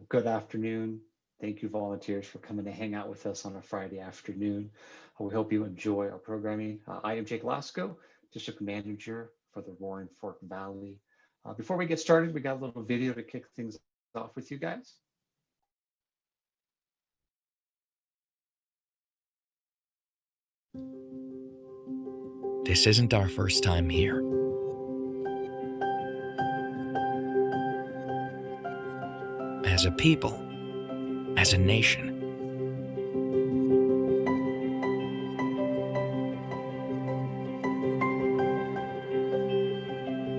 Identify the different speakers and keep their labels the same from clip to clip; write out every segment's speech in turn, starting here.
Speaker 1: Good afternoon. Thank you, volunteers, for coming to hang out with us on a Friday afternoon. We hope you enjoy our programming. I am Jake Lasco, District Manager for the Roaring Fork Valley. Before we get started, we got a little video to kick things off with you guys.
Speaker 2: This isn't our first time here. As a people, as a nation.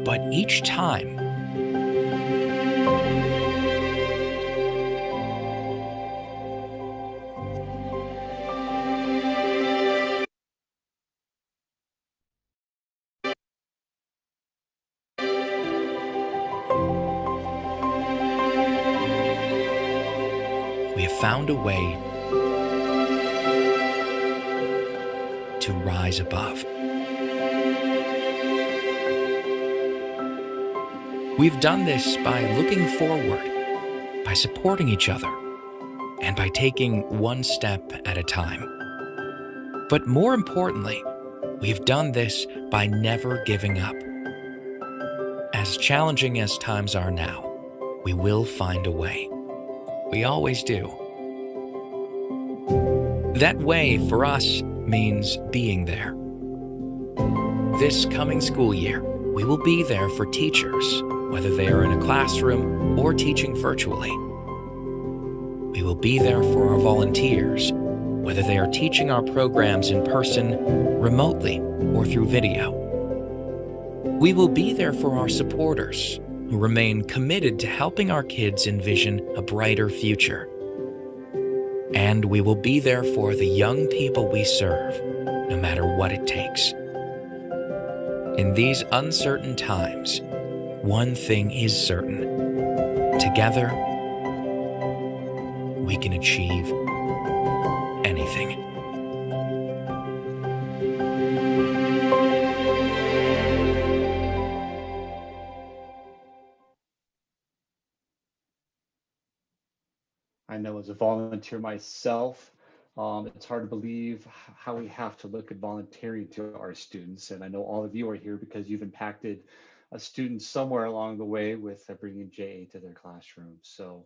Speaker 2: But each time, we have found a way to rise above. We've done this by looking forward, by supporting each other, and by taking one step at a time. But more importantly, we've done this by never giving up. As challenging as times are now, we will find a way. We always do. That way, for us, means being there. This coming school year, we will be there for teachers, whether they are in a classroom or teaching virtually. We will be there for our volunteers, whether they are teaching our programs in person, remotely, or through video. We will be there for our supporters, who remain committed to helping our kids envision a brighter future. And we will be there for the young people we serve, no matter what it takes. In these uncertain times, one thing is certain. Together, we can achieve anything.
Speaker 1: I know as a volunteer myself, it's hard to believe how we have to look at volunteering to our students. And I know all of you are here because you've impacted a student somewhere along the way with bringing JA to their classroom. So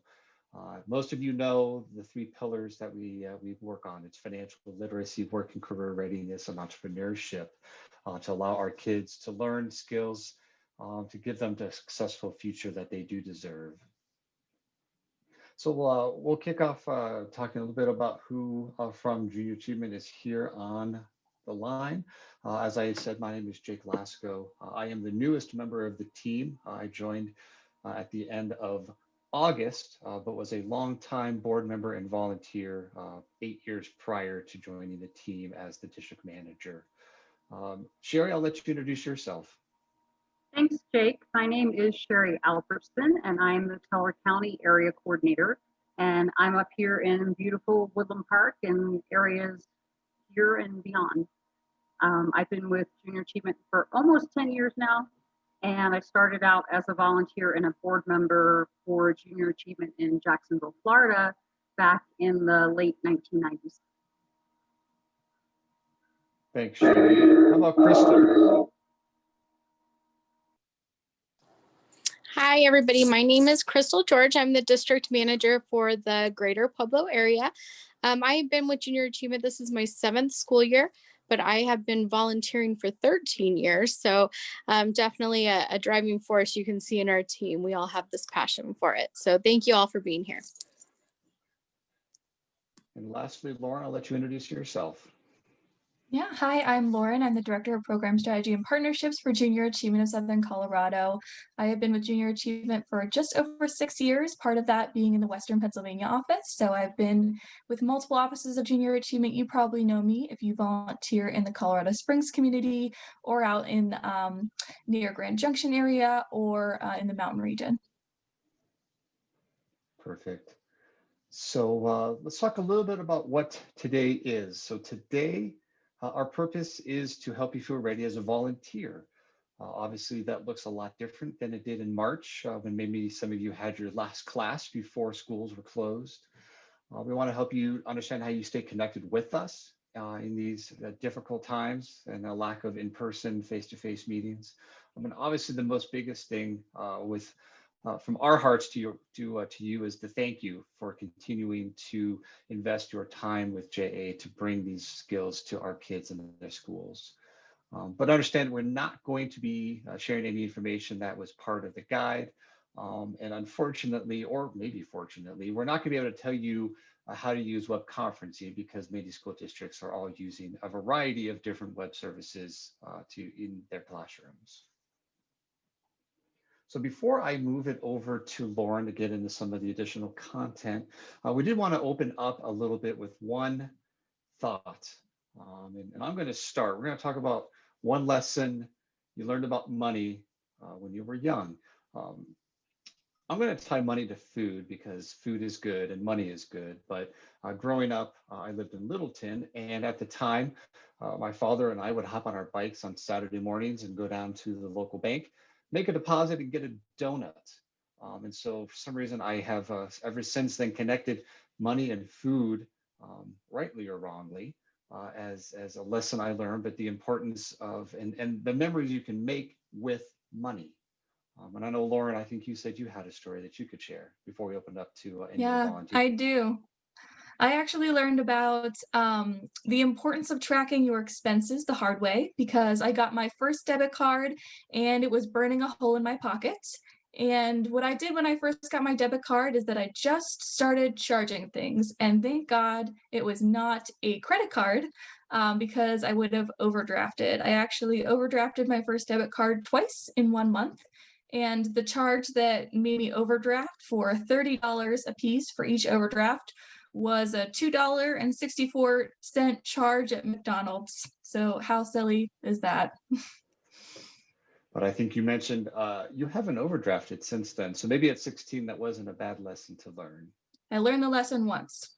Speaker 1: most of you know the three pillars that we work on. It's financial literacy, work and career readiness, and entrepreneurship to allow our kids to learn skills to give them the successful future that they do deserve. So we'll kick off talking a little bit about who from Junior Achievement is here on the line. As I said, my name is Jake Lasco. I am the newest member of the team. I joined at the end of August, but was a longtime board member and volunteer 8 years prior to joining the team as the district manager. Sherry, I'll let you introduce yourself.
Speaker 3: Thanks, Jake. My name is Sherry Albertson, and I'm the Teller County Area Coordinator. And I'm up here in beautiful Woodland Park and areas here and beyond. I've been with Junior Achievement for almost 10 years now, and I started out as a volunteer and a board member for Junior Achievement in Jacksonville, Florida, back in the late 1990s.
Speaker 1: Thanks, Sherry. How about Krista?
Speaker 4: Hi, everybody. My name is Crystal George. I'm the district manager for the greater Pueblo area. I have been with Junior Achievement. This is my 7th school year, but I have been volunteering for 13 years. So definitely a driving force you can see in our team. We all have this passion for it. So thank you all for being here.
Speaker 1: And lastly, Lauren, I'll let you introduce yourself.
Speaker 5: Yeah, hi, I'm Lauren. I'm the Director of Program Strategy and Partnerships for Junior Achievement of Southern Colorado. I have been with Junior Achievement for just over 6 years, part of that being in the Western Pennsylvania office. So I've been with multiple offices of Junior Achievement. You probably know me if you volunteer in the Colorado Springs community or out in near Grand Junction area or in the mountain region.
Speaker 1: Perfect. So let's talk a little bit about what today is. So today, our purpose is to help you feel ready as a volunteer. Obviously, that looks a lot different than it did in March when maybe some of you had your last class before schools were closed. We want to help you understand how you stay connected with us in these difficult times and a lack of in-person, face-to-face meetings. I mean, obviously, the most biggest thing from our hearts to you is to thank you for continuing to invest your time with JA to bring these skills to our kids in their schools. But understand we're not going to be sharing any information that was part of the guide. And unfortunately, or maybe fortunately, we're not going to be able to tell you how to use web conferencing because many school districts are all using a variety of different web services in their classrooms. So before I move it over to Lauren to get into some of the additional content, we did want to open up a little bit with one thought. And I'm going to start. We're going to talk about one lesson you learned about money when you were young. I'm going to tie money to food because food is good and money is good. But growing up, I lived in Littleton. And at the time, my father and I would hop on our bikes on Saturday mornings and go down to the local bank, make a deposit and get a donut. And so for some reason, I have ever since then connected money and food, rightly or wrongly, as a lesson I learned, but the importance of and the memories you can make with money. And I know, Lauren, I think you said you had a story that you could share before we opened up to any of the
Speaker 5: Yeah,
Speaker 1: volunteers.
Speaker 5: I do. I actually learned about the importance of tracking your expenses the hard way because I got my first debit card and it was burning a hole in my pocket. And what I did when I first got my debit card is that I just started charging things. And thank God it was not a credit card because I would have overdrafted. I actually overdrafted my first debit card twice in 1 month. And the charge that made me overdraft for $30 a piece for each overdraft was a $2.64 charge at McDonald's. So how silly is that?
Speaker 1: But I think you mentioned you haven't overdrafted since then. So maybe at 16, that wasn't a bad lesson to learn.
Speaker 5: I learned the lesson once.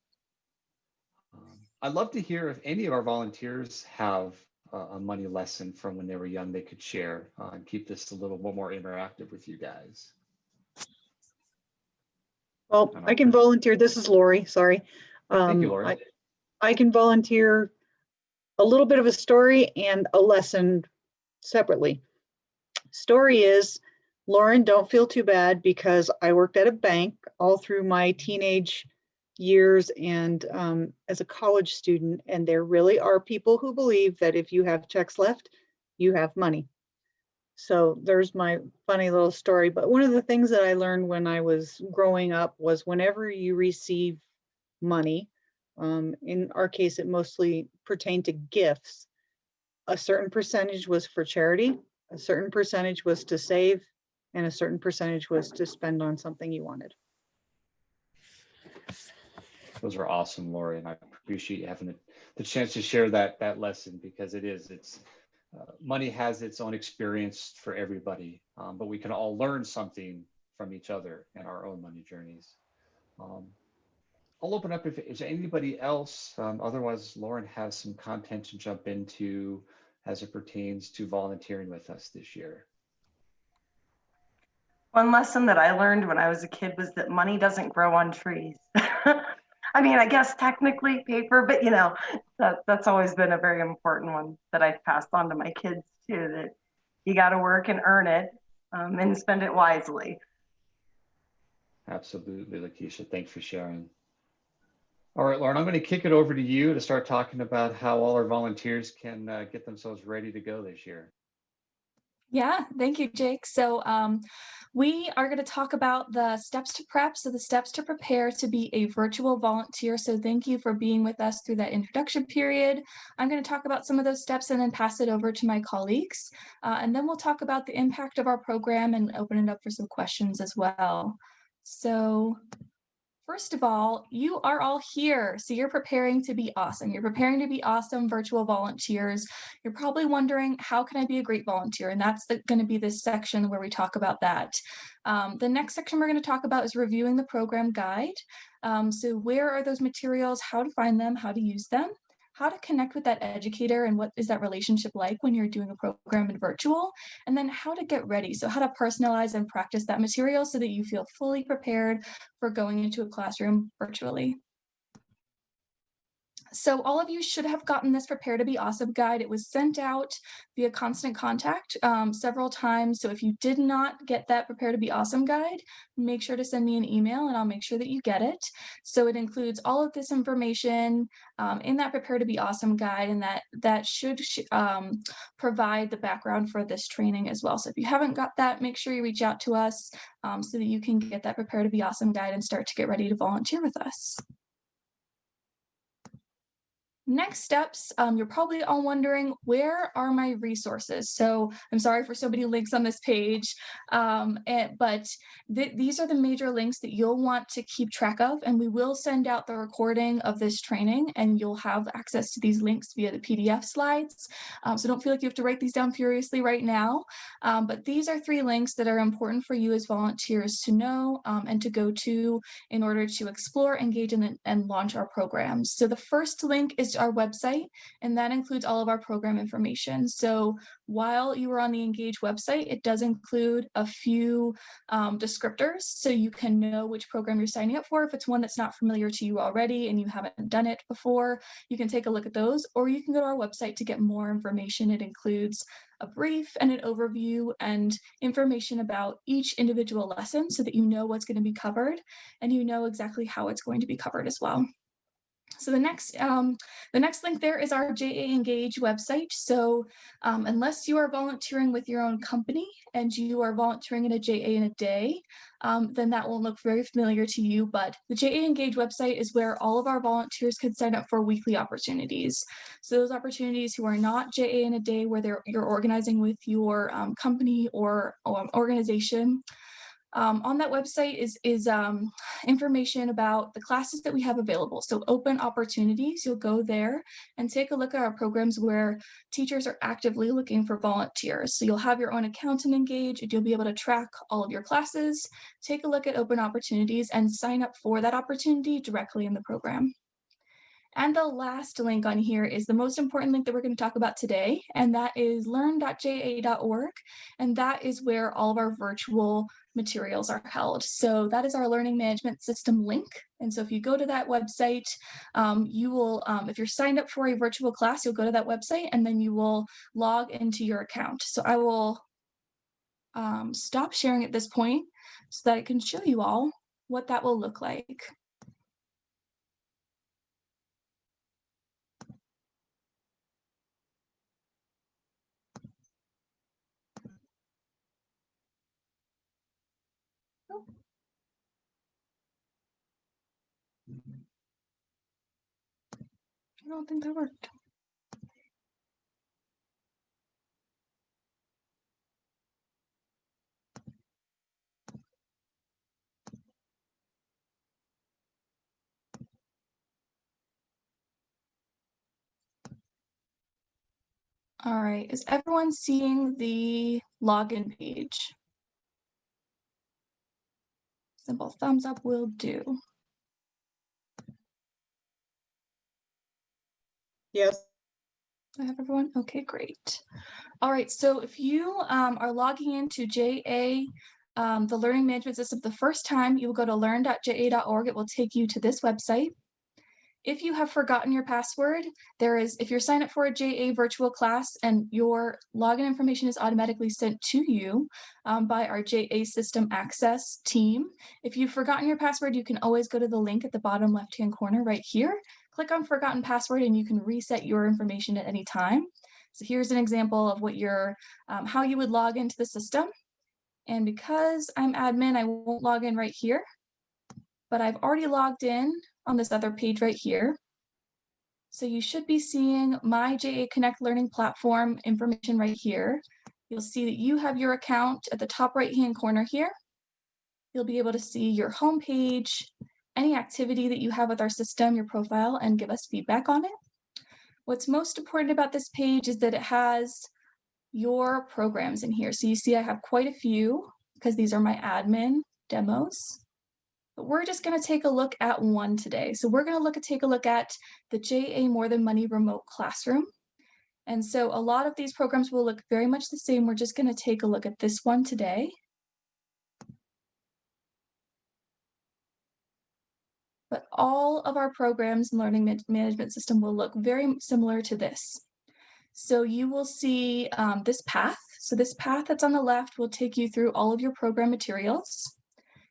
Speaker 1: I'd love to hear if any of our volunteers have a money lesson from when they were young they could share and keep this a little more interactive with you guys.
Speaker 6: Well, I can volunteer. This is Lori, sorry.
Speaker 1: Thank you, Lori.
Speaker 6: I can volunteer a little bit of a story and a lesson separately. Story is, Lauren, don't feel too bad because I worked at a bank all through my teenage years and as a college student, and there really are people who believe that if you have checks left, you have money. So there's my funny little story. But one of the things that I learned when I was growing up was whenever you receive money, in our case, it mostly pertained to gifts, a certain percentage was for charity, a certain percentage was to save, and a certain percentage was to spend on something you wanted.
Speaker 1: Those are awesome, Lori, and I appreciate you having the chance to share that lesson because it's money has its own experience for everybody, but we can all learn something from each other in our own money journeys. I'll open up if anybody else, otherwise Lauren has some content to jump into as it pertains to volunteering with us this year.
Speaker 7: One lesson that I learned when I was a kid was that money doesn't grow on trees. I mean, I guess technically paper, but you know, that's always been a very important one that I've passed on to my kids too, that you got to work and earn it and spend it wisely.
Speaker 1: Absolutely, Lakeisha, thanks for sharing. All right, Lauren, I'm going to kick it over to you to start talking about how all our volunteers can get themselves ready to go this year.
Speaker 5: Yeah, thank you, Jake. So we are going to talk about the steps to prep, so the steps to prepare to be a virtual volunteer. So thank you for being with us through that introduction period. I'm going to talk about some of those steps and then pass it over to my colleagues. And then we'll talk about the impact of our program and open it up for some questions as well. So first of all, you are all here, so you're preparing to be awesome. You're preparing to be awesome virtual volunteers. You're probably wondering, how can I be a great volunteer? And that's going to be this section where we talk about that. The next section we're going to talk about is reviewing the program guide. So where are those materials, how to find them, how to use them. how to connect with that educator and what is that relationship like when you're doing a program in virtual, and then how to get ready. So how to personalize and practice that material so that you feel fully prepared for going into a classroom virtually. So all of you should have gotten this Prepare to Be Awesome guide. It was sent out via Constant Contact several times. So if you did not get that Prepare to Be Awesome guide, make sure to send me an email and I'll make sure that you get it. So it includes all of this information in that Prepare to Be Awesome guide, and that should provide the background for this training as well. So if you haven't got that, make sure you reach out to us so that you can get that Prepare to Be Awesome guide and start to get ready to volunteer with us. Next steps, you're probably all wondering, where are my resources? So I'm sorry for so many links on this page, but these are the major links that you'll want to keep track of, and we will send out the recording of this training, and you'll have access to these links via the PDF slides. So don't feel like you have to write these down furiously right now, but these are 3 links that are important for you as volunteers to know and to go to in order to explore, engage, and launch our programs. So the first link is our website, and that includes all of our program information. So while you are on the Engage website, it does include a few descriptors so you can know which program you're signing up for. If it's one that's not familiar to you already and you haven't done it before, you can take a look at those, or you can go to our website to get more information. It includes a brief and an overview and information about each individual lesson so that you know what's going to be covered and you know exactly how it's going to be covered as well. So the next link there is our JA Engage website. So unless you are volunteering with your own company and you are volunteering in a JA in a day, then that won't look very familiar to you. But the JA Engage website is where all of our volunteers can sign up for weekly opportunities. So those opportunities who are not JA in a day, where you're organizing with your company or organization. On that website is information about the classes that we have available. So open opportunities, you'll go there and take a look at our programs where teachers are actively looking for volunteers. So you'll have your own account in Engage, and you'll be able to track all of your classes, take a look at open opportunities, and sign up for that opportunity directly in the program. And the last link on here is the most important link that we're going to talk about today, and that is learn.ja.org, and that is where all of our virtual materials are held. So that is our learning management system link. And so if you go to that website, you will, if you're signed up for a virtual class, you'll go to that website and then you will log into your account. So I will stop sharing at this point so that I can show you all what that will look like. I don't think that worked. All right, is everyone seeing the login page? Simple thumbs up will do.
Speaker 6: Yes.
Speaker 5: I have everyone? Okay, great. All right, so if you are logging into JA, the learning management system, the first time, you will go to learn.ja.org. It will take you to this website. If you have forgotten your password, if you're signed up for a JA virtual class and your login information is automatically sent to you by our JA System Access team, if you've forgotten your password, you can always go to the link at the bottom left-hand corner right here, click on Forgotten Password, and you can reset your information at any time. So here's an example of what how you would log into the system. And because I'm admin, I won't log in right here, but I've already logged in on this other page right here. So you should be seeing my JA Connect Learning Platform information right here. You'll see that you have your account at the top right-hand corner here. You'll be able to see your home page, any activity that you have with our system, your profile, and give us feedback on it. What's most important about this page is that it has your programs in here. So you see I have quite a few because these are my admin demos. but we're just going to take a look at one today. So we're going to take a look at the JA More Than Money remote classroom. And so a lot of these programs will look very much the same. We're just going to take a look at this one today. But all of our programs and learning management system will look very similar to this. So you will see this path. So this path that's on the left will take you through all of your program materials.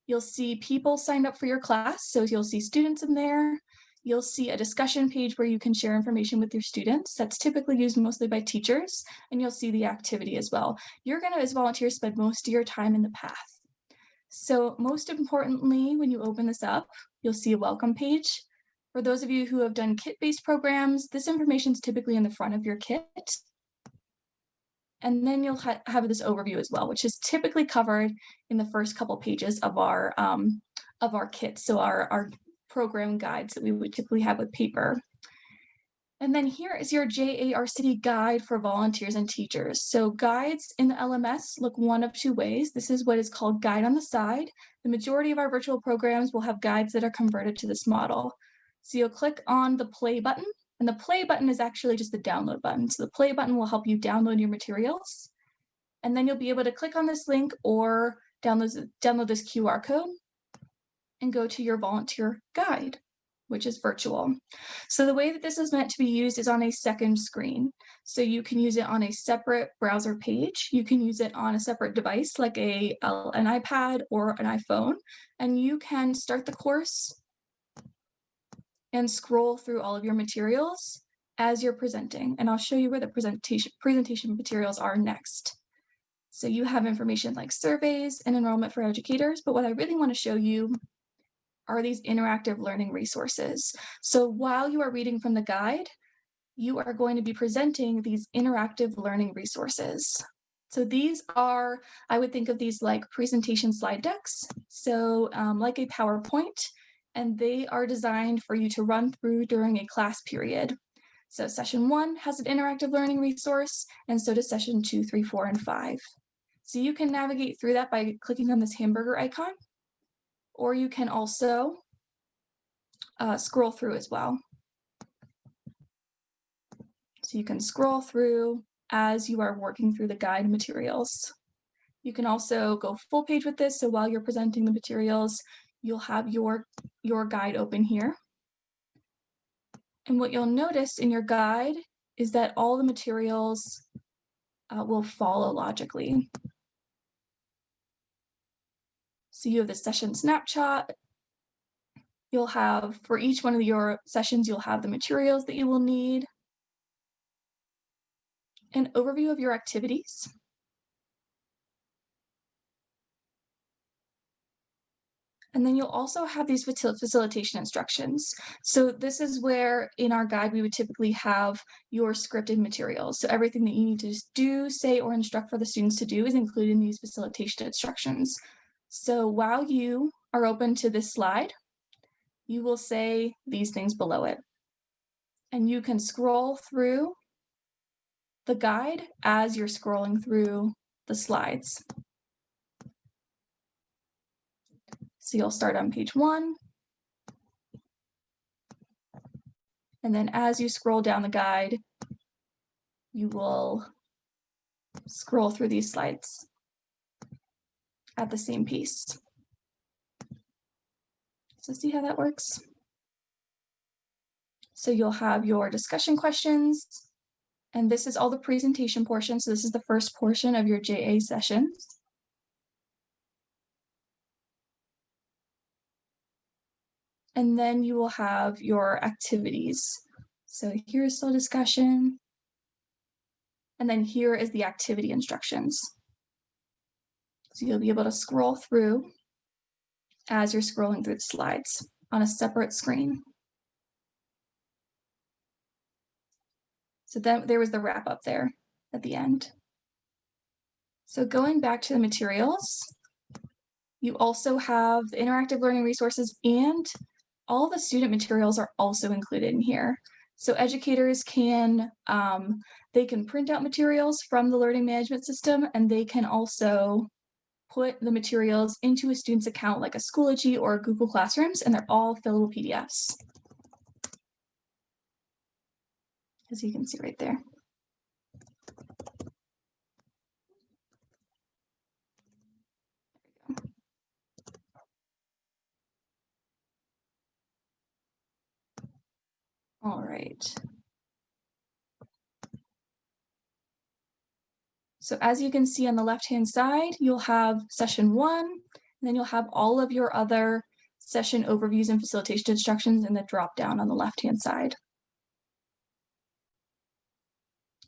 Speaker 5: You'll see people signed up for your class. So you'll see students in there. You'll see a discussion page where you can share information with your students. That's typically used mostly by teachers. And you'll see the activity as well. You're going to, as volunteers, spend most of your time in the path. So most importantly, when you open this up, you'll see a welcome page. For those of you who have done kit-based programs, this information is typically in the front of your kit. And then you'll have this overview as well, which is typically covered in the first couple pages of our kit. So our program guides that we would typically have with paper. And then here is your JA City guide for volunteers and teachers. So guides in the LMS look one of two ways. This is what is called guide on the side. The majority of our virtual programs will have guides that are converted to this model. So you'll click on the play button, and the play button is actually just the download button. So the play button will help you download your materials. And then you'll be able to click on this link or download this QR code and go to your volunteer guide, which is virtual. So the way that this is meant to be used is on a second screen. So you can use it on a separate browser page. You can use it on a separate device like an iPad or an iPhone, and you can start the course and scroll through all of your materials as you're presenting. And I'll show you where the presentation materials are next. So you have information like surveys and enrollment for educators, but what I really want to show you are these interactive learning resources. So while you are reading from the guide, you are going to be presenting these interactive learning resources. So these are, I would think of these like presentation slide decks. So like a PowerPoint, and they are designed for you to run through during a class period. So session 1 has an interactive learning resource, and so does session 2, 3, 4, and 5. So you can navigate through that by clicking on this hamburger icon, or you can also scroll through as well. So you can scroll through as you are working through the guide materials. You can also go full page with this. So while you're presenting the materials, you'll have your guide open here. And what you'll notice in your guide is that all the materials will follow logically. So you have the session snapshot. You'll have, for each one of your sessions, you'll have the materials that you will need, an overview of your activities, and then you'll also have these facilitation instructions. So this is where in our guide, we would typically have your scripted materials. So everything that you need to do, say, or instruct for the students to do is included in these facilitation instructions. So while you are open to this slide, you will say these things below it. And you can scroll through the guide as you're scrolling through the slides. So you'll start on page 1. And then as you scroll down the guide, you will scroll through these slides at the same pace. So see how that works? So you'll have your discussion questions, and this is all the presentation portion. So this is the first portion of your JA sessions. And then you will have your activities. So here's the discussion. And then here is the activity instructions. So you'll be able to scroll through as you're scrolling through the slides on a separate screen. So then there was the wrap up there at the end. So going back to the materials, you also have the interactive learning resources, and all the student materials are also included in here. So educators can, they can print out materials from the learning management system, and they can also put the materials into a student's account like a Schoology or Google Classrooms, and they're all fillable PDFs. As you can see right there. All right. So as you can see on the left-hand side, you'll have session 1, and then you'll have all of your other session overviews and facilitation instructions in the drop-down on the left-hand side.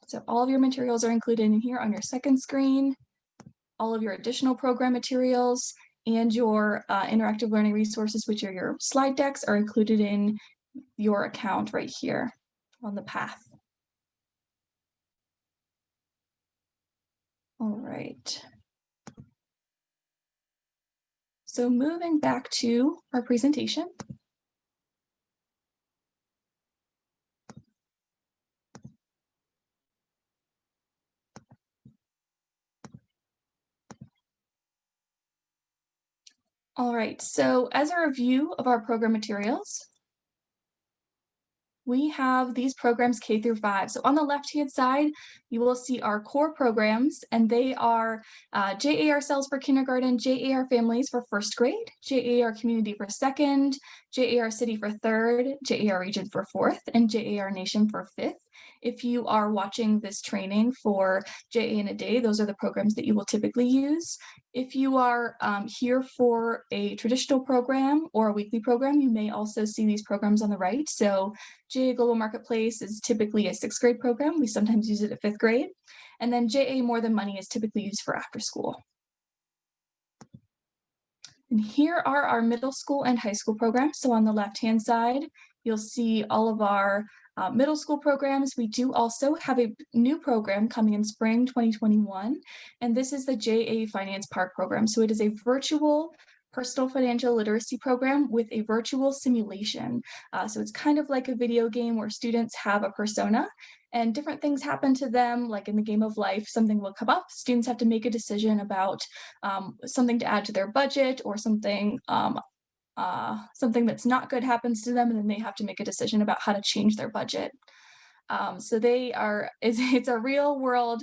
Speaker 5: So all of your materials are included in here on your second screen. All of your additional program materials and your interactive learning resources, which are your slide decks, are included in your account right here on the path. All right. So moving back to our presentation. All right, so as a review of our program materials, we have these programs K through 5. So on the left-hand side, you will see our core programs, and they are JAR Cells for kindergarten, JAR Families for first grade, JAR Community for second, JAR City for third, JAR Region for fourth, and JAR Nation for fifth. If you are watching this training for JA in a Day, those are the programs that you will typically use. If you are here for a traditional program or a weekly program, you may also see these programs on the right. So JA Global Marketplace is typically a 6th grade program. We sometimes use it at 5th grade. And then JA More Than Money is typically used for after school. And here are our middle school and high school programs. So on the left-hand side, you'll see all of our middle school programs. We do also have a new program coming in spring 2021, and this is the JA Finance Park program. So it is a virtual personal financial literacy program with a virtual simulation. So it's kind of like a video game where students have a persona and different things happen to them, like in the game of life, something will come up. Students have to make a decision about something to add to their budget, or something something that's not good happens to them, and then they have to make a decision about how to change their budget. So it's a real world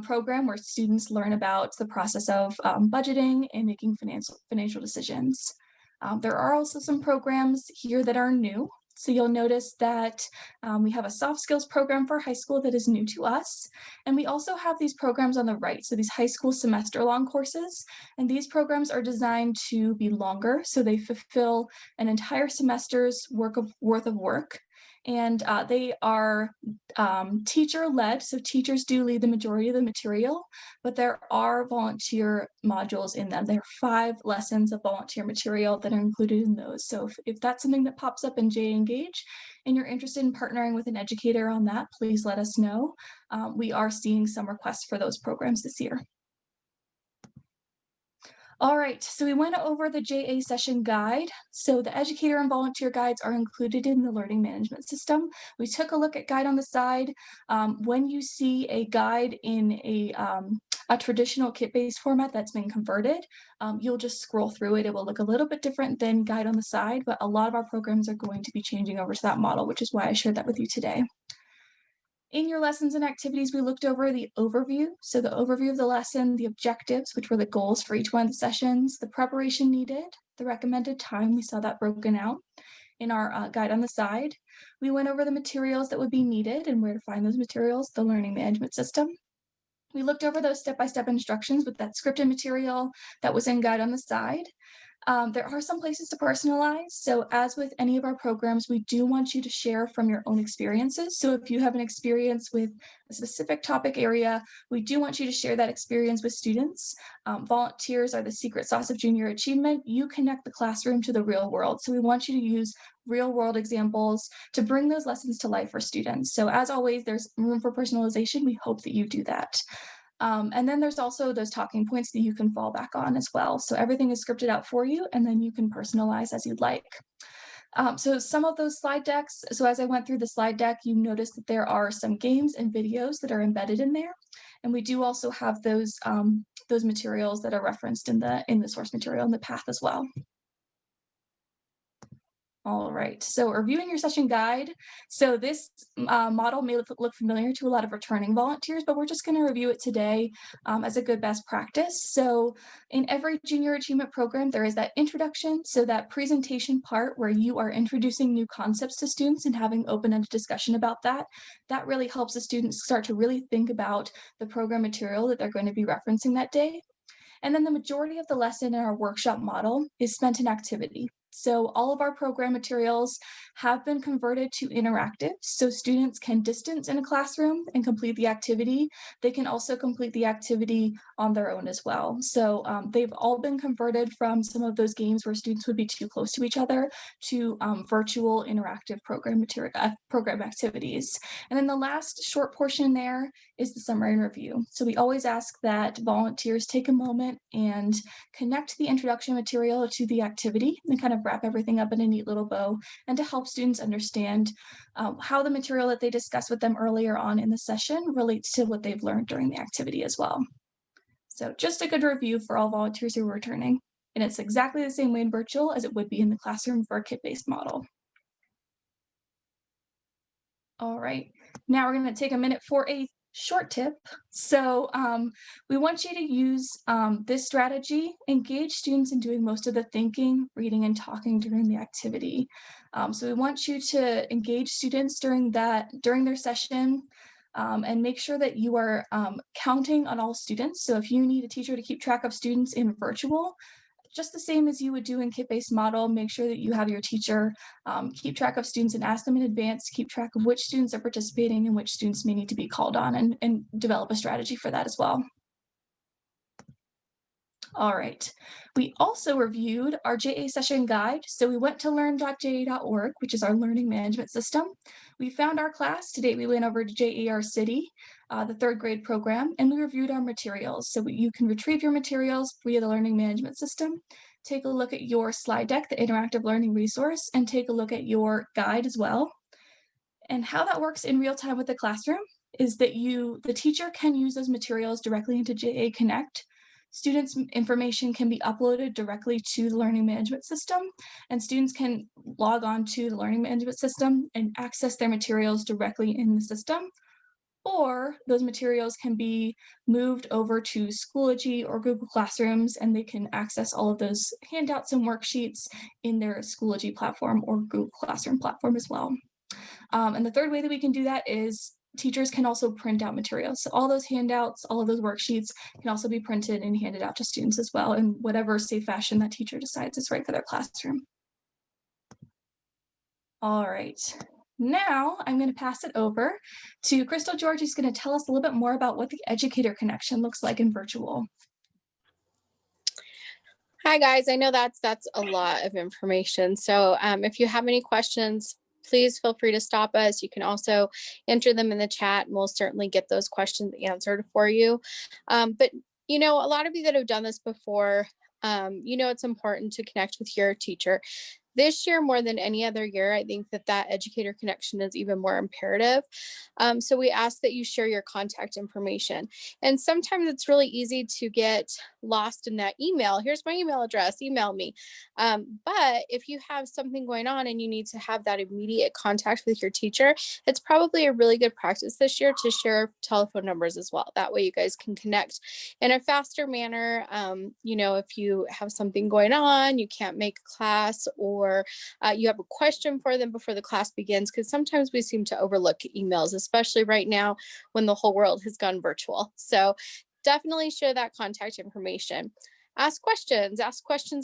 Speaker 5: program where students learn about the process of budgeting and making financial decisions. There are also some programs here that are new. So you'll notice that we have a soft skills program for high school that is new to us. And we also have these programs on the right. So these high school semester long courses, and these programs are designed to be longer. So they fulfill an entire semester's worth of work. And they are teacher-led, so teachers do lead the majority of the material, but there are volunteer modules in them. There are 5 lessons of volunteer material that are included in those. So if that's something that pops up in JA Engage and you're interested in partnering with an educator on that, please let us know. We are seeing some requests for those programs this year. All right, so we went over the JA session guide. So the educator and volunteer guides are included in the learning management system. We took a look at guide on the side. When you see a guide in a traditional kit-based format that's been converted, you'll just scroll through it. It will look a little bit different than guide on the side, but a lot of our programs are going to be changing over to that model, which is why I shared that with you today. In your lessons and activities, we looked over the overview. So the overview of the lesson, the objectives, which were the goals for each one of the sessions, the preparation needed, the recommended time, we saw that broken out in our guide on the side. We went over the materials that would be needed and where to find those materials, the learning management system. We looked over those step-by-step instructions with that scripted material that was in guide on the side. There are some places to personalize. So as with any of our programs, we do want you to share from your own experiences. So if you have an experience with a specific topic area, we do want you to share that experience with students. Volunteers are the secret sauce of junior achievement. You connect the classroom to the real world. So we want you to use real world examples to bring those lessons to life for students. So as always, there's room for personalization. We hope that you do that. And then there's also those talking points that you can fall back on as well. So everything is scripted out for you, and then you can personalize as you'd like. So some of those slide decks, so as I went through the slide deck, you noticed that there are some games and videos that are embedded in there. And we do also have those materials that are referenced in the source material in the path as well. All right, so reviewing your session guide. So this model may look familiar to a lot of returning volunteers, but we're just going to review it today as a good best practice. So in every junior achievement program, there is that introduction, so that presentation part where you are introducing new concepts to students and having open-ended discussion about that. That really helps the students start to really think about the program material that they're going to be referencing that day. And then the majority of the lesson in our workshop model is spent in activity. So all of our program materials have been converted to interactive, so students can distance in a classroom and complete the activity. They can also complete the activity on their own as well. So they've all been converted from some of those games where students would be too close to each other to virtual interactive program activities. And then the last short portion there is the summary and review. So we always ask that volunteers take a moment and connect the introduction material to the activity and kind of wrap everything up in a neat little bow, and to help students understand how the material that they discussed with them earlier on in the session relates to what they've learned during the activity as well. So just a good review for all volunteers who are returning. And it's exactly the same way in virtual as it would be in the classroom for a kit-based model. All right, now we're going to take a minute for a short tip. So we want you to use this strategy, engage students in doing most of the thinking, reading, and talking during the activity. So we want you to engage students during their session, and make sure that you are counting on all students. So if you need a teacher to keep track of students in virtual, just the same as you would do in kit-based model, make sure that you have your teacher keep track of students and ask them in advance to keep track of which students are participating and which students may need to be called on, and develop a strategy for that as well. All right, we also reviewed our JA session guide. So we went to learn.ja.org, which is our learning management system. We found our class. Today we went over to JAR City, the 3rd grade program, and we reviewed our materials. So you can retrieve your materials via the learning management system, take a look at your slide deck, the interactive learning resource, and take a look at your guide as well. And how that works in real time with the classroom is that the teacher can use those materials directly into JA Connect. Students' information can be uploaded directly to the learning management system, and students can log on to the learning management system and access their materials directly in the system. Or those materials can be moved over to Schoology or Google Classrooms, and they can access all of those handouts and worksheets in their Schoology platform or Google Classroom platform as well. And the third way that we can do that is teachers can also print out materials. So all those handouts, all of those worksheets can also be printed and handed out to students as well in whatever safe fashion that teacher decides is right for their classroom. All right, now I'm going to pass it over to Crystal George, who's going to tell us a little bit more about what the Educator Connection looks like in virtual.
Speaker 4: Hi guys, I know that's a lot of information. So if you have any questions, please feel free to stop us. You can also enter them in the chat and we'll certainly get those questions answered for you. But you know, a lot of you that have done this before, you know, it's important to connect with your teacher. This year, more than any other year, I think that educator connection is even more imperative. So we ask that you share your contact information. And sometimes it's really easy to get lost in that email. Here's my email address, email me. But if you have something going on and you need to have that immediate contact with your teacher, it's probably a really good practice this year to share telephone numbers as well. That way you guys can connect in a faster manner. You know, if you have something going on, you can't make class, or you have a question for them before the class begins, because sometimes we seem to overlook emails, especially right now when the whole world has gone virtual. So definitely share that contact information. Ask questions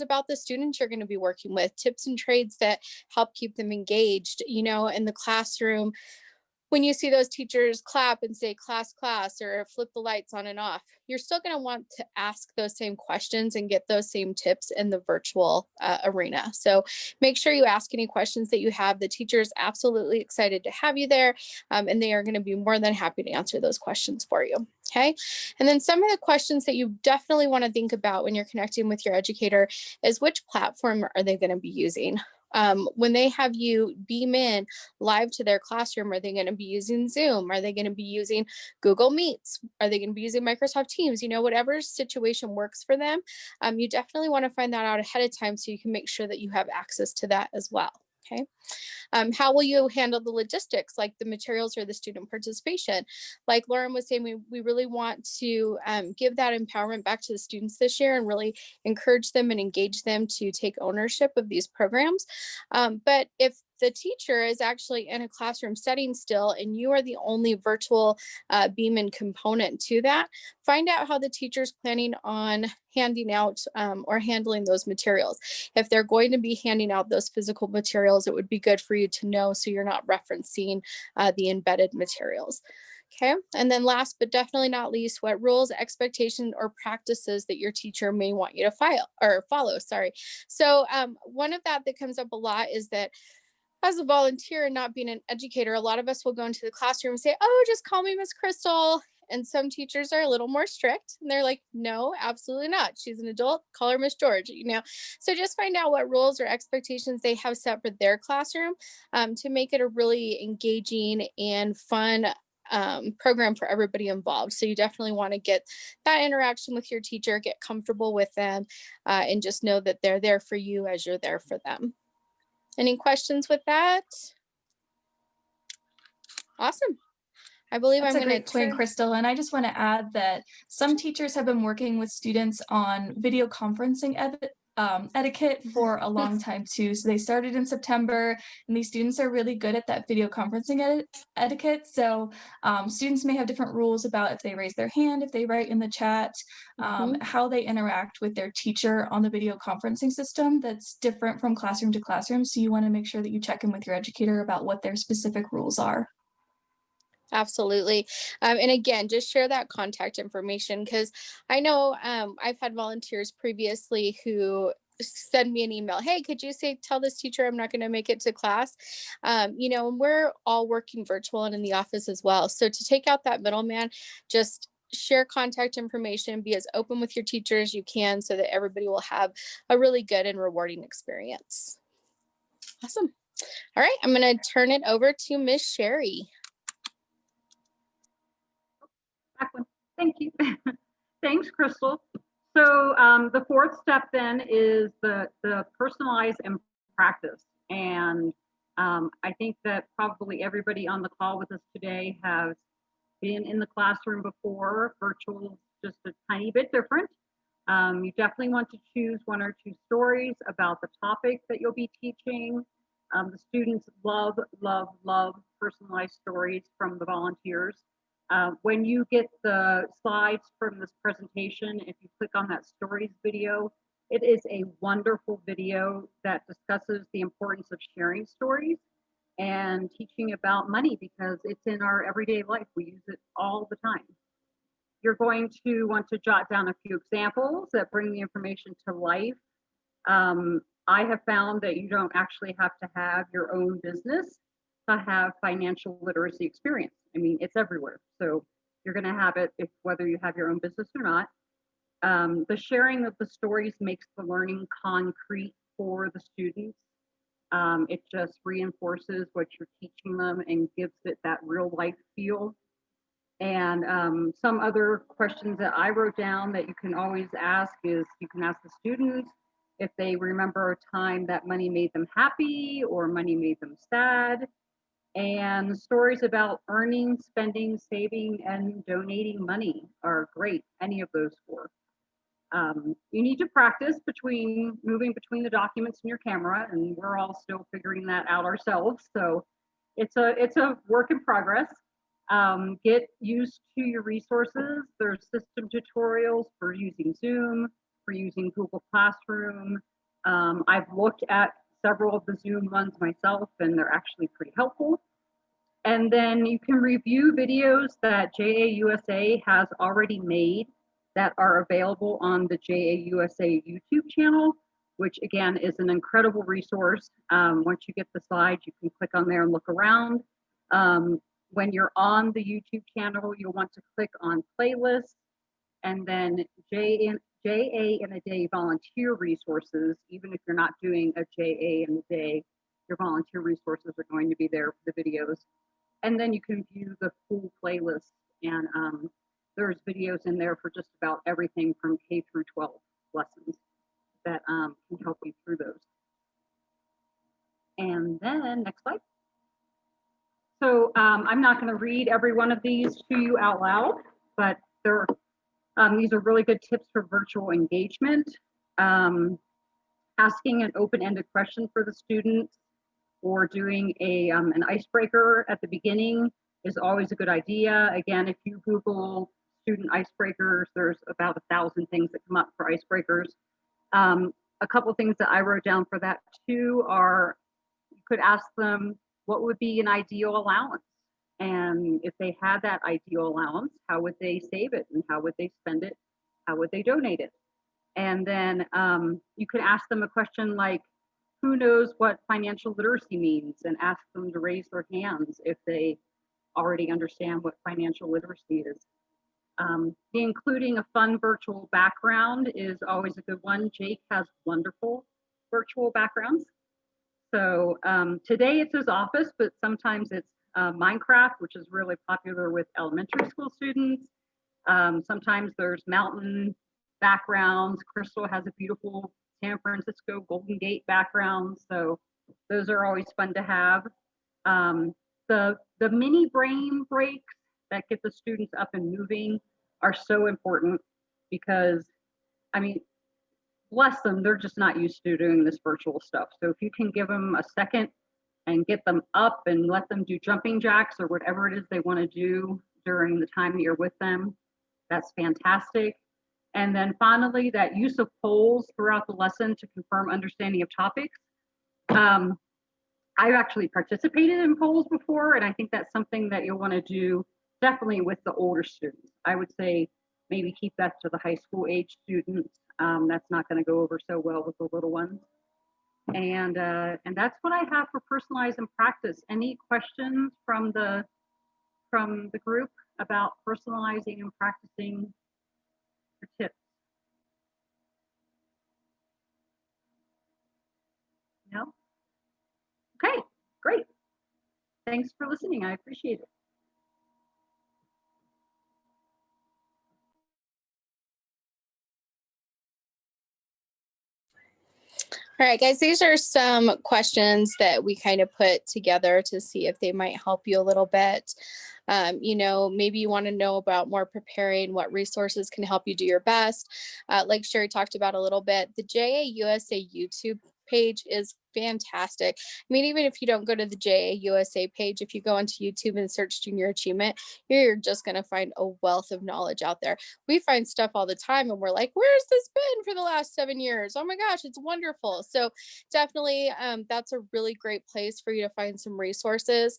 Speaker 4: about the students you're going to be working with, tips and trades that help keep them engaged, you know, in the classroom. When you see those teachers clap and say class, class, or flip the lights on and off, you're still going to want to ask those same questions and get those same tips in the virtual arena. So make sure you ask any questions that you have. The teacher is absolutely excited to have you there, and they are going to be more than happy to answer those questions for you. Okay. And then some of the questions that you definitely want to think about when you're connecting with your educator is which platform are they going to be using? When they have you beam in live to their classroom, are they going to be using Zoom? Are they going to be using Google Meets? Are they going to be using Microsoft Teams? Whatever situation works for them, you definitely want to find that out ahead of time so you can make sure that you have access to that as well. Okay. How will you handle the logistics, like the materials or the student participation? Like Lauren was saying, we really want to give that empowerment back to the students this year and really encourage them and engage them to take ownership of these programs. But if the teacher is actually in a classroom setting still and you are the only virtual beam in component to that, find out how the teacher's planning on handing out or handling those materials. If they're going to be handing out those physical materials, it would be good for you to know so you're not referencing the embedded materials. Okay, and then last but definitely not least, what rules, expectations, or practices that your teacher may want you to follow. Sorry. So one of that comes up a lot is that as a volunteer and not being an educator, a lot of us will go into the classroom and say, oh, just call me Miss Crystal. And some teachers are a little more strict and they're like, no, absolutely not. She's an adult, call her Miss George, So just find out what rules or expectations they have set for their classroom to make it a really engaging and fun program for everybody involved. So you definitely want to get that interaction with your teacher, get comfortable with them, and just know that they're there for you as you're there for them. Any questions with that? Awesome. I believe
Speaker 5: That's
Speaker 4: I'm
Speaker 5: a
Speaker 4: going
Speaker 5: great
Speaker 4: to
Speaker 5: point, Crystal. And I just want to add that some teachers have been working with students on video conferencing etiquette for a long time too. So they started in September, and these students are really good at that video conferencing etiquette. So students may have different rules about if they raise their hand, if they write in the chat, how they interact with their teacher on the video conferencing system. That's different from classroom to classroom. So you want to make sure that you check in with your educator about what their specific rules are.
Speaker 4: Absolutely. And again, just share that contact information because I know I've had volunteers previously who send me an email. Hey, could you tell this teacher I'm not going to make it to class? And we're all working virtual and in the office as well. So to take out that middleman, just share contact information, be as open with your teacher as you can so that everybody will have a really good and rewarding experience. Awesome. All right, I'm going to turn it over to Miss Sherry.
Speaker 3: Thank you. Thanks, Crystal. So the fourth step then is the personalize and practice. And I think that probably everybody on the call with us today has been in the classroom before. Virtual is just a tiny bit different. You definitely want to choose one or two stories about the topic that you'll be teaching. The students love, love, love personalized stories from the volunteers. When you get the slides from this presentation, if you click on that stories video, it is a wonderful video that discusses the importance of sharing stories and teaching about money because it's in our everyday life. We use it all the time. You're going to want to jot down a few examples that bring the information to life. I have found that you don't actually have to have your own business to have financial literacy experience. I mean, it's everywhere. So you're going to have it whether you have your own business or not. The sharing of the stories makes the learning concrete for the students. It just reinforces what you're teaching them and gives it that real life feel. And some other questions that I wrote down that you can always ask is you can ask the students if they remember a time that money made them happy or money made them sad. And stories about earning, spending, saving, and donating money are great, any of those four. You need to practice moving between the documents in your camera, and we're all still figuring that out ourselves. So it's a work in progress. Get used to your resources. There's system tutorials for using Zoom, for using Google Classroom. I've looked at several of the Zoom ones myself, and they're actually pretty helpful. And then you can review videos that JAUSA has already made that are available on the JAUSA YouTube channel, which again is an incredible resource. Once you get the slides, you can click on there and look around. When you're on the YouTube channel, you'll want to click on playlists, and then JA in a day volunteer resources. Even if you're not doing a JA in the day, your volunteer resources are going to be there for the videos. And then you can view the full playlist, and there's videos in there for just about everything from K through 12 lessons that can help you through those. And then next slide. So I'm not going to read every one of these to you out loud, but these are really good tips for virtual engagement. Asking an open-ended question for the students, or doing an icebreaker at the beginning is always a good idea. Again, if you Google student icebreakers, there's about 1,000 things that come up for icebreakers. A couple things that I wrote down for that too are, you could ask them, what would be an ideal allowance? And if they had that ideal allowance, how would they save it? And how would they spend it? How would they donate it? And then you can ask them a question like, who knows what financial literacy means? And ask them to raise their hands if they already understand what financial literacy is. Including a fun virtual background is always a good one. Jake has wonderful virtual backgrounds. So today it's his office, but sometimes it's Minecraft, which is really popular with elementary school students. Sometimes there's mountain backgrounds. Crystal has a beautiful San Francisco Golden Gate background. So those are always fun to have. The mini brain breaks that get the students up and moving are so important, because, I mean, bless them, they're just not used to doing this virtual stuff. So if you can give them a second and get them up and let them do jumping jacks or whatever it is they want to do during the time that you're with them, that's fantastic. And then finally, that use of polls throughout the lesson to confirm understanding of topics. I've actually participated in polls before, and I think that's something that you'll want to do definitely with the older students. I would say maybe keep that to the high school age students. That's not going to go over so well with the little ones. And that's what I have for Personalize and Practice. Any questions from the group about personalizing and practicing your tips? No? Okay, great. Thanks for listening. I appreciate it.
Speaker 4: All right, guys, these are some questions that we kind of put together to see if they might help you a little bit. You know, maybe you want to know about more preparing, what resources can help you do your best. Like Sherry talked about a little bit, the JA USA YouTube page is fantastic. I mean, even if you don't go to the JA USA page, if you go onto YouTube and search junior achievement, you're just going to find a wealth of knowledge out there. We find stuff all the time and we're like, where's this been for the last 7 years? Oh my gosh, it's wonderful. So definitely that's a really great place for you to find some resources.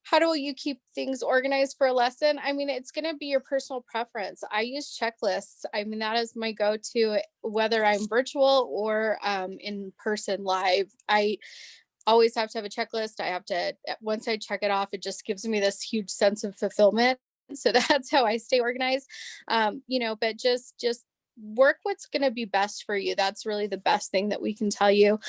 Speaker 4: How do you keep things organized for a lesson? I mean, it's going to be your personal preference. I use checklists. I mean, that is my go-to, whether I'm virtual or in person live. I always have to have a checklist. I have to, once I check it off, it just gives me this huge sense of fulfillment. So that's how I stay organized. You know, but just work what's going to be best for you. That's really the best thing that we can tell you.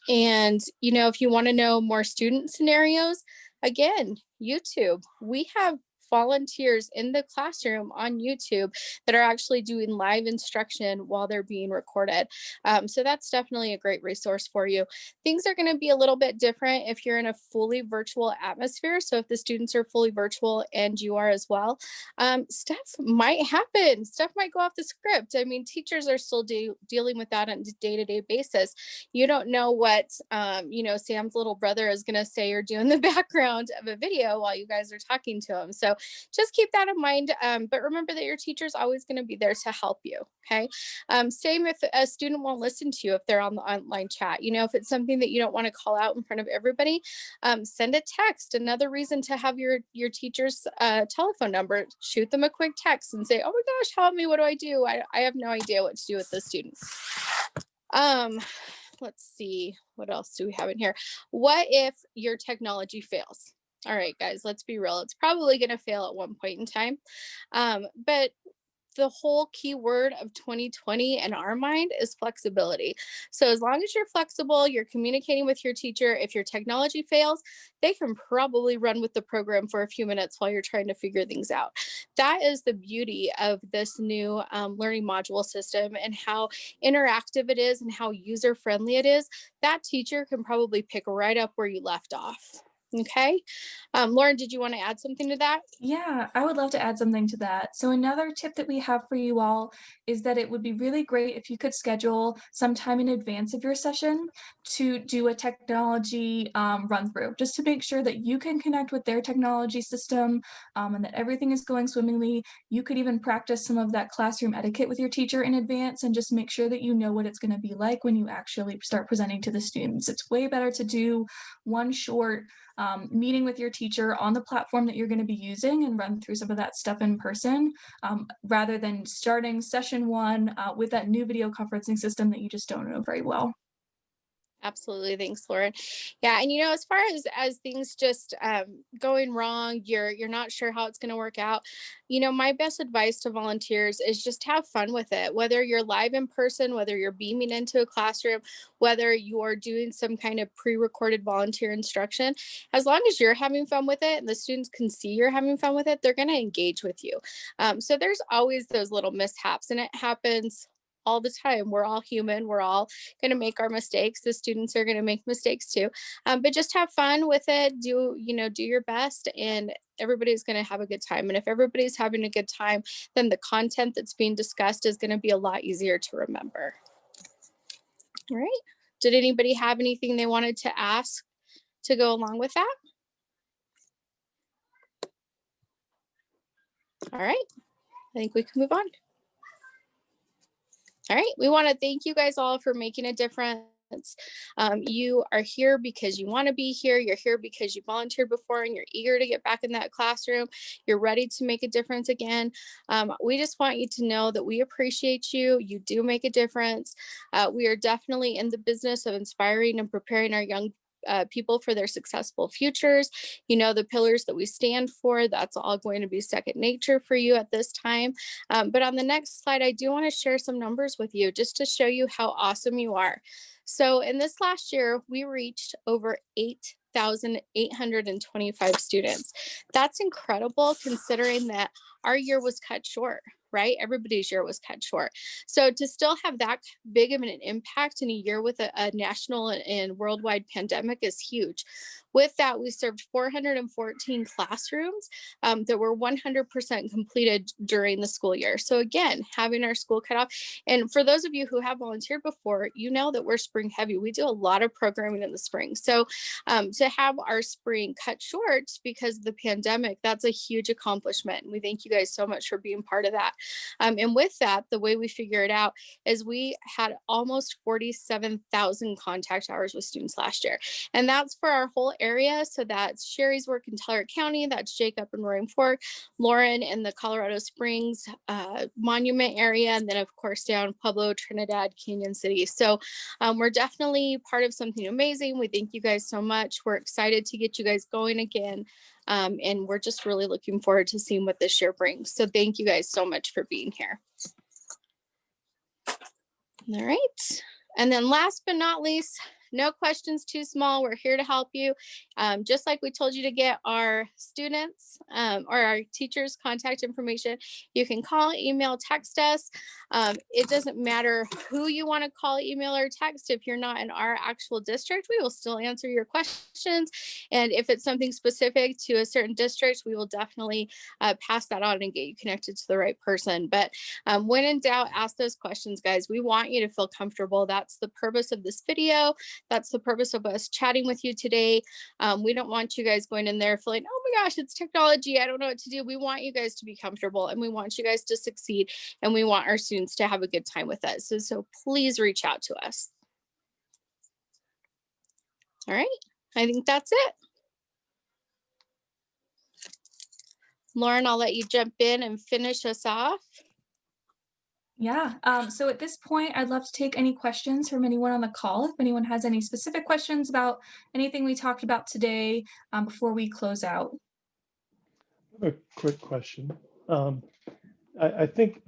Speaker 4: And, you know, if you want to know more student scenarios, again, YouTube, we have volunteers in the classroom on YouTube that are actually doing live instruction while they're being recorded. So that's definitely a great resource for you. Things are going to be a little bit different if you're in a fully virtual atmosphere. So if the students are fully virtual and you are as well, stuff might happen. Stuff might go off the script. I mean, teachers are still dealing with that on a day-to-day basis. You don't know what, you know, Sam's little brother is going to say or do in the background of a video while you guys are talking to him. So just keep that in mind. But remember that your teacher is always going to be there to help you. Okay. Same if a student won't listen to you if they're on the online chat. You know, if it's something that you don't want to call out in front of everybody, send a text. Another reason to have your teacher's telephone number, shoot them a quick text and say, oh my gosh, help me. What do I do? I have no idea what to do with this student. Let's see, what else do we have in here? What if your technology fails? All right, guys, let's be real. It's probably going to fail at one point in time. But the whole key word of 2020 in our mind is flexibility. So as long as you're flexible, you're communicating with your teacher. If your technology fails, they can probably run with the program for a few minutes while you're trying to figure things out. That is the beauty of this new learning module system, and how interactive it is and how user friendly it is. That teacher can probably pick right up where you left off. Okay. Lauren, did you want to add something to that?
Speaker 5: Yeah, I would love to add something to that. So another tip that we have for you all is that it would be really great if you could schedule some time in advance of your session to do a technology run through, just to make sure that you can connect with their technology system and that everything is going swimmingly. You could even practice some of that classroom etiquette with your teacher in advance and just make sure that you know what it's going to be like when you actually start presenting to the students. It's way better to do one short meeting with your teacher on the platform that you're going to be using and run through some of that stuff in person, rather than starting session one with that new video conferencing system that you just don't know very well.
Speaker 4: Absolutely. Thanks, Lauren. Yeah. And as far as things just going wrong, you're not sure how it's going to work out. My best advice to volunteers is just have fun with it. Whether you're live in person, whether you're beaming into a classroom, whether you're doing some kind of pre-recorded volunteer instruction, as long as you're having fun with it and the students can see you're having fun with it, they're going to engage with you. So there's always those little mishaps, and it happens all the time. We're all human. We're all going to make our mistakes. The students are going to make mistakes too. But just have fun with it. Do your best, and everybody's going to have a good time. And if everybody's having a good time, then the content that's being discussed is going to be a lot easier to remember. All right. Did anybody have anything they wanted to ask to go along with that? All right. I think we can move on. All right, we want to thank you guys all for making a difference. You are here because you want to be here. You're here because you volunteered before and you're eager to get back in that classroom. You're ready to make a difference again. We just want you to know that we appreciate you. You do make a difference. We are definitely in the business of inspiring and preparing our young people for their successful futures. The pillars that we stand for, that's all going to be second nature for you at this time. But on the next slide, I do want to share some numbers with you just to show you how awesome you are. So in this last year, we reached over 8,825 students. That's incredible considering that our year was cut short, right? Everybody's year was cut short. So to still have that big of an impact in a year with a national and worldwide pandemic is huge. With that, we served 414 classrooms that were 100% completed during the school year. So again, having our school cut off. And for those of you who have volunteered before, you know that we're spring heavy. We do a lot of programming in the spring. So to have our spring cut short because of the pandemic, that's a huge accomplishment. And we thank you guys so much for being part of that. And with that, the way we figure it out is we had almost 47,000 contact hours with students last year. And that's for our whole area. So that's Sherry's work in Tulare County, that's Jacob in Roaring Fork, Lauren in the Colorado Springs Monument area, and then of course down Pueblo, Trinidad, Canyon City. So we're definitely part of something amazing. We thank you guys so much. We're excited to get you guys going again. And we're just really looking forward to seeing what this year brings. So thank you guys so much for being here. All right. And then last but not least, no questions too small. We're here to help you. Just like we told you to get our students or our teachers' contact information, you can call, email, text us. It doesn't matter who you want to call, email, or text. If you're not in our actual district, we will still answer your questions. And if it's something specific to a certain district, we will definitely pass that on and get you connected to the right person. But when in doubt, ask those questions, guys. We want you to feel comfortable. That's the purpose of this video. That's the purpose of us chatting with you today. We don't want you guys going in there feeling, oh my gosh, it's technology, I don't know what to do. We want you guys to be comfortable and we want you guys to succeed, and we want our students to have a good time with us. So please reach out to us. All right, I think that's it. Lauren, I'll let you jump in and finish us off.
Speaker 5: Yeah, so at this point, I'd love to take any questions from anyone on the call. If anyone has any specific questions about anything we talked about today before we close out.
Speaker 8: A quick question. I think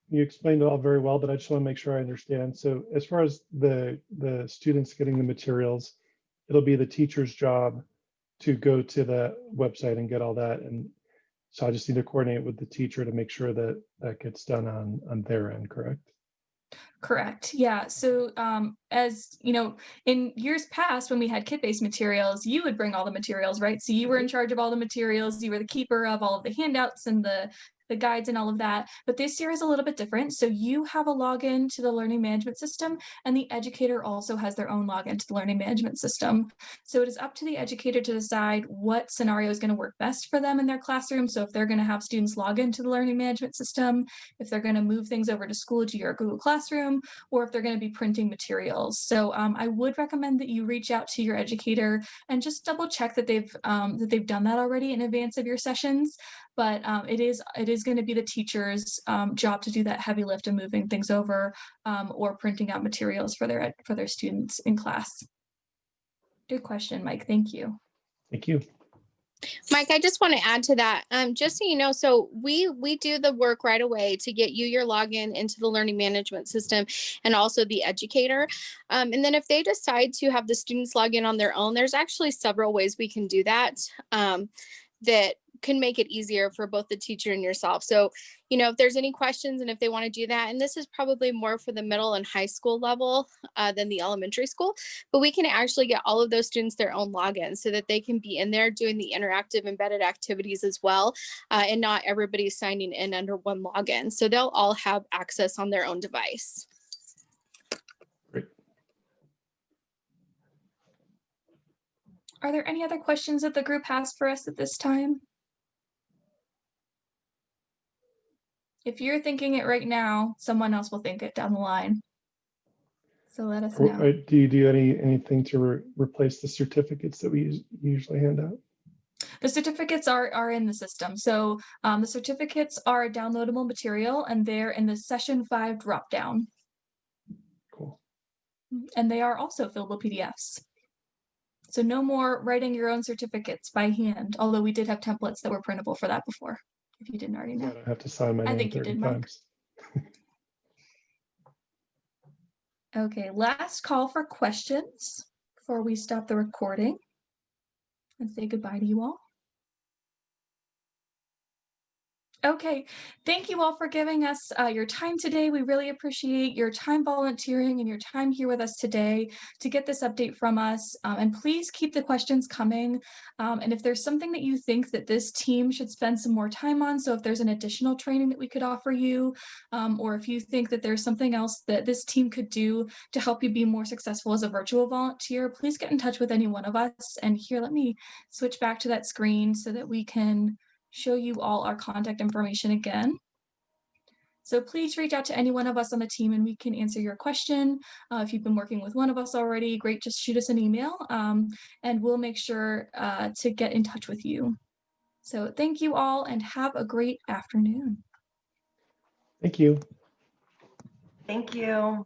Speaker 8: you explained it all very well, but I just want to make sure I understand. So as far as the students getting the materials, it'll be the teacher's job to go to the website and get all that. And so I just need to coordinate with the teacher to make sure that that gets done on their end, correct?
Speaker 5: Correct. Yeah. So, as you know, in years past, when we had kit-based materials, you would bring all the materials, right? So you were in charge of all the materials. You were the keeper of all of the handouts and the guides and all of that. But this year is a little bit different. So you have a login to the learning management system, and the educator also has their own login to the learning management system. So it is up to the educator to decide what scenario is going to work best for them in their classroom. So if they're going to have students log into the learning management system, if they're going to move things over to Schoology or Google Classroom, or if they're going to be printing materials. So I would recommend that you reach out to your educator and just double check that they've done that already in advance of your sessions. But it is going to be the teacher's job to do that heavy lift of moving things over or printing out materials for their students in class. Good question, Mike. Thank you.
Speaker 8: Thank you.
Speaker 4: Mike, I just want to add to that. Just so you know, so we do the work right away to get you your login into the learning management system and also the educator. And then if they decide to have the students log in on their own, there's actually several ways we can do that that can make it easier for both the teacher and yourself. So, you know, if there's any questions and if they want to do that, and this is probably more for the middle and high school level than the elementary school, but we can actually get all of those students their own login so that they can be in there doing the interactive embedded activities as well. And not everybody's signing in under one login. So they'll all have access on their own device.
Speaker 8: Great.
Speaker 5: Are there any other questions that the group has for us at this time? If you're thinking it right now, someone else will think it down the line. So let us know.
Speaker 8: Do you do anything to replace the certificates that we usually hand out?
Speaker 5: The certificates are in the system. So the certificates are a downloadable material and they're in the session 5 dropdown.
Speaker 8: Cool.
Speaker 5: And they are also fillable PDFs. So no more writing your own certificates by hand, although we did have templates that were printable for that before, if you didn't already know.
Speaker 8: I have to sign my name 30 times.
Speaker 5: Okay, last call for questions before we stop the recording and say goodbye to you all. Okay, thank you all for giving us your time today. We really appreciate your time volunteering and your time here with us today to get this update from us. And please keep the questions coming. And if there's something that you think that this team should spend some more time on, so if there's an additional training that we could offer you, or if you think that there's something else that this team could do to help you be more successful as a virtual volunteer, please get in touch with any one of us. And here, let me switch back to that screen so that we can show you all our contact information again. So please reach out to any one of us on the team and we can answer your question. If you've been working with one of us already, great, just shoot us an email and we'll make sure to get in touch with you. So thank you all and have a great afternoon.
Speaker 8: Thank you.
Speaker 7: Thank you.